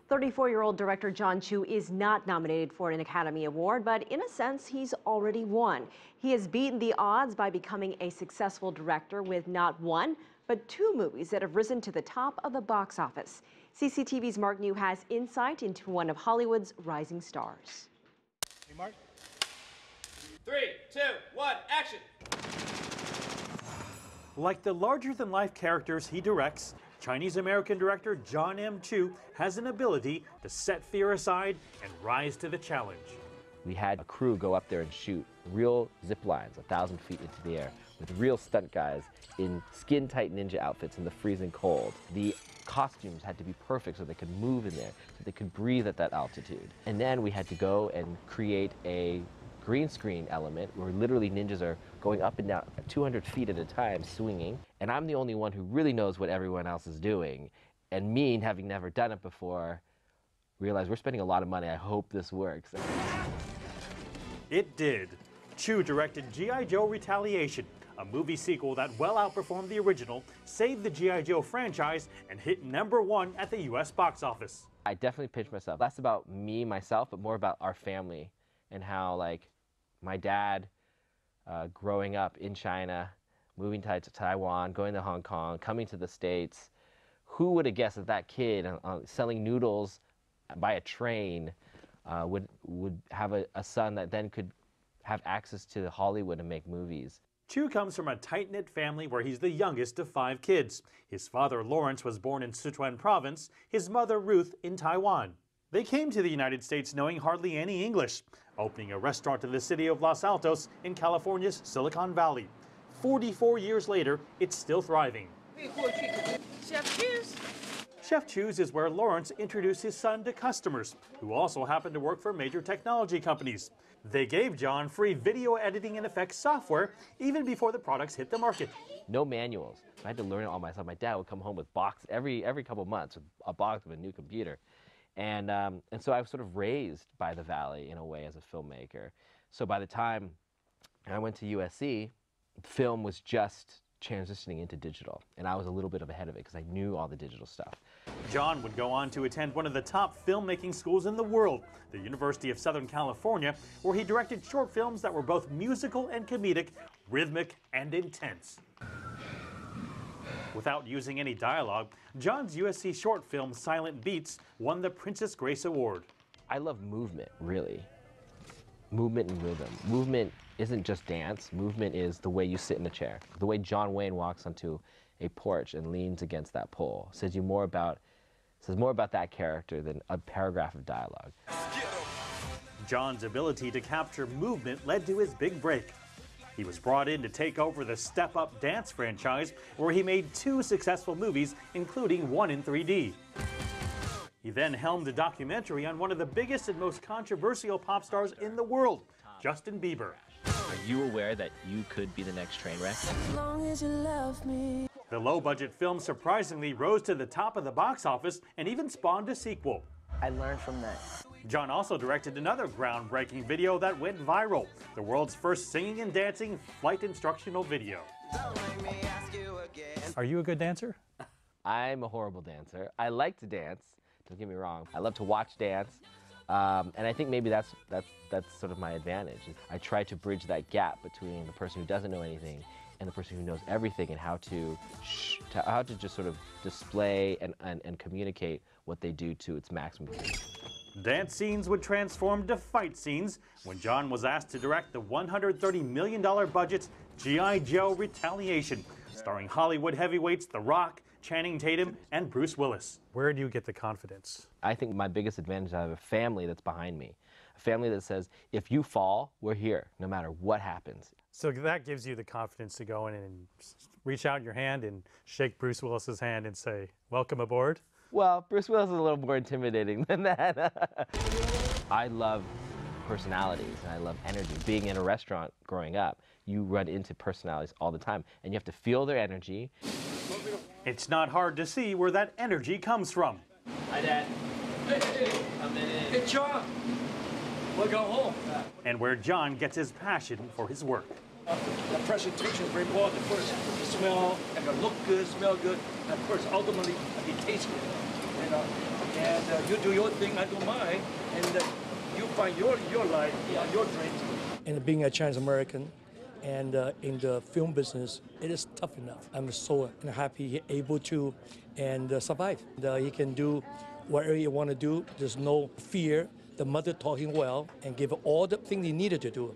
34-year-old director Jon Chu is not nominated for an Academy Award, but in a sense, he's already won. He has beaten the odds by becoming a successful director with not one, but two movies that have risen to the top of the box office. CCTV's Mark New has insight into one of Hollywood's rising stars. Hey, Mark. 3, 2, 1, action! Like the larger-than-life characters he directs, Chinese-American director Jon Chu has an ability to set fear aside and rise to the challenge. We had a crew go up there and shoot real zip lines 1,000 feet into the air with real stunt guys in skin-tight ninja outfits in the freezing cold. The costumes had to be perfect so they could move in there, so they could breathe at that altitude. And then we had to go and create a green screen element where literally ninjas are going up and down 200 feet at a time swinging, and I'm the only one who really knows what everyone else is doing. And me, having never done it before, realized we're spending a lot of money. I hope this works. It did. Chu directed G.I. Joe Retaliation, a movie sequel that well outperformed the original, saved the G.I. Joe franchise, and hit #1 at the U.S. box office. I definitely pinched myself. Less about me, myself, but more about our family and how, like, my dad growing up in China, moving to Taiwan, going to Hong Kong, coming to the States. Who would have guessed that that kid selling noodles by a train would have a son that then could have access to Hollywood and make movies? Chu comes from a tight-knit family where he's the youngest of 5 kids. His father, Lawrence, was born in Sichuan province, his mother, Ruth, in Taiwan. They came to the United States knowing hardly any English, opening a restaurant in the city of Los Altos in California's Silicon Valley. 44 years later, it's still thriving. Chef Chu's. Chef Chu's is where Lawrence introduced his son to customers, who also happened to work for major technology companies. They gave Jon free video editing and effects software even before the products hit the market. No manuals. I had to learn it all myself. My dad would come home with box every couple of months with a box of a new computer. And so I was sort of raised by the Valley in a way as a filmmaker. So by the time I went to USC, film was just transitioning into digital. And I was a little bit ahead of it because I knew all the digital stuff. Jon would go on to attend one of the top filmmaking schools in the world, the University of Southern California, where he directed short films that were both musical and comedic, rhythmic and intense. Without using any dialogue, Jon's USC short film Silent Beats won the Princess Grace Award. I love movement, really. Movement and rhythm. Movement isn't just dance. Movement is the way you sit in a chair. The way John Wayne walks onto a porch and leans against that pole says more about that character than a paragraph of dialogue. Jon's ability to capture movement led to his big break. He was brought in to take over the Step Up dance franchise, where he made 2 successful movies, including one in 3D. He then helmed a documentary on one of the biggest and most controversial pop stars in the world, Justin Bieber. Are you aware that you could be the next train wreck? As long as you love me. The low-budget film surprisingly rose to the top of the box office and even spawned a sequel. I learned from that. Jon also directed another groundbreaking video that went viral, the world's first singing and dancing flight instructional video. Are you a good dancer? I'm a horrible dancer. I like to dance, don't get me wrong. I love to watch dance, and I think maybe that's sort of my advantage. I try to bridge that gap between the person who doesn't know anything and the person who knows everything, and how to just sort of display and communicate what they do to its maximum. Dance scenes would transform to fight scenes when Jon was asked to direct the $130 million budget's G.I. Joe Retaliation, starring Hollywood heavyweights The Rock, Channing Tatum, and Bruce Willis. Where do you get the confidence? I think my biggest advantage is I have a family that's behind me. A family that says, if you fall, we're here, no matter what happens. So that gives you the confidence to go in and reach out your hand and shake Bruce Willis's hand and say, welcome aboard? Well, Bruce Willis is a little more intimidating than that. I love personalities and I love energy. Being in a restaurant growing up, you run into personalities all the time and you have to feel their energy. It's not hard to see where that energy comes from. Hi, Dad. Hey, come in. Hey, Jon. We'll go home. And where Jon gets his passion for his work. The presentation is very important. First, the smell, and the look good, smell good, and first, ultimately, it tastes good. You know, And you do your thing, I do mine, and you find your life, your dreams. And being a Chinese American and in the film business, it is tough enough. I'm so happy he's able to survive. He can do whatever he want to do. There's no fear. The mother taught him well and gave him all the things he needed to do.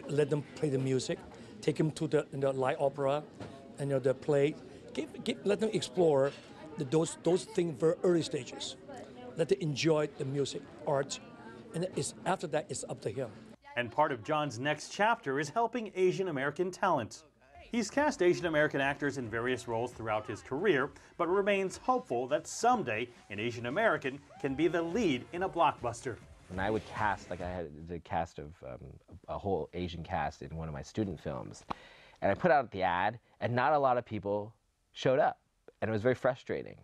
Let them play the music, take him to the light opera, and the play. Let them explore those things very early stages. Let them enjoy the music, art, and after that, it's up to him. And part of Jon's next chapter is helping Asian American talent. He's cast Asian American actors in various roles throughout his career, but remains hopeful that someday an Asian American can be the lead in a blockbuster. When I would cast, like I had the cast of a whole Asian cast in one of my student films, and I put out the ad, and not a lot of people showed up, and it was very frustrating.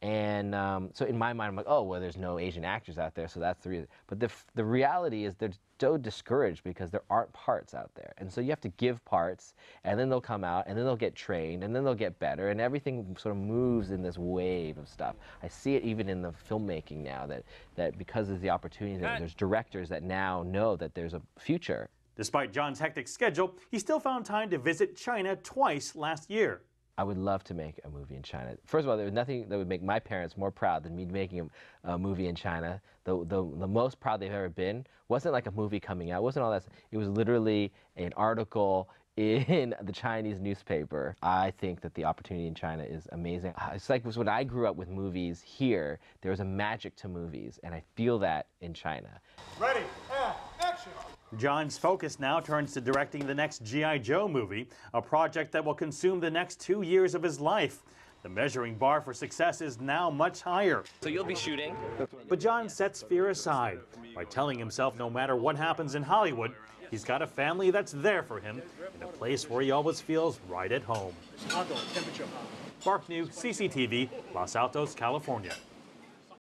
And so in my mind, I'm like, oh, well, there's no Asian actors out there, so that's the reason. But the reality is they're so discouraged because there aren't parts out there. And so you have to give parts, and then they'll come out, and then they'll get trained, and then they'll get better, and everything sort of moves in this wave of stuff. I see it even in the filmmaking now, that because of the opportunity, there's directors that now know that there's a future. Despite Jon's hectic schedule, he still found time to visit China twice last year. I would love to make a movie in China. First of all, there was nothing that would make my parents more proud than me making a movie in China. The most proud they've ever been wasn't like a movie coming out, wasn't all that. It was literally an article in the Chinese newspaper. I think that the opportunity in China is amazing. It's like when I grew up with movies here, there was a magic to movies, and I feel that in China. Ready, action! Jon's focus now turns to directing the next G.I. Joe movie, a project that will consume the next 2 years of his life. The measuring bar for success is now much higher. So you'll be shooting? But Jon sets fear aside by telling himself no matter what happens in Hollywood, he's got a family that's there for him and a place where he always feels right at home. Outdoor temperature. Bark New, CCTV, Los Altos, California.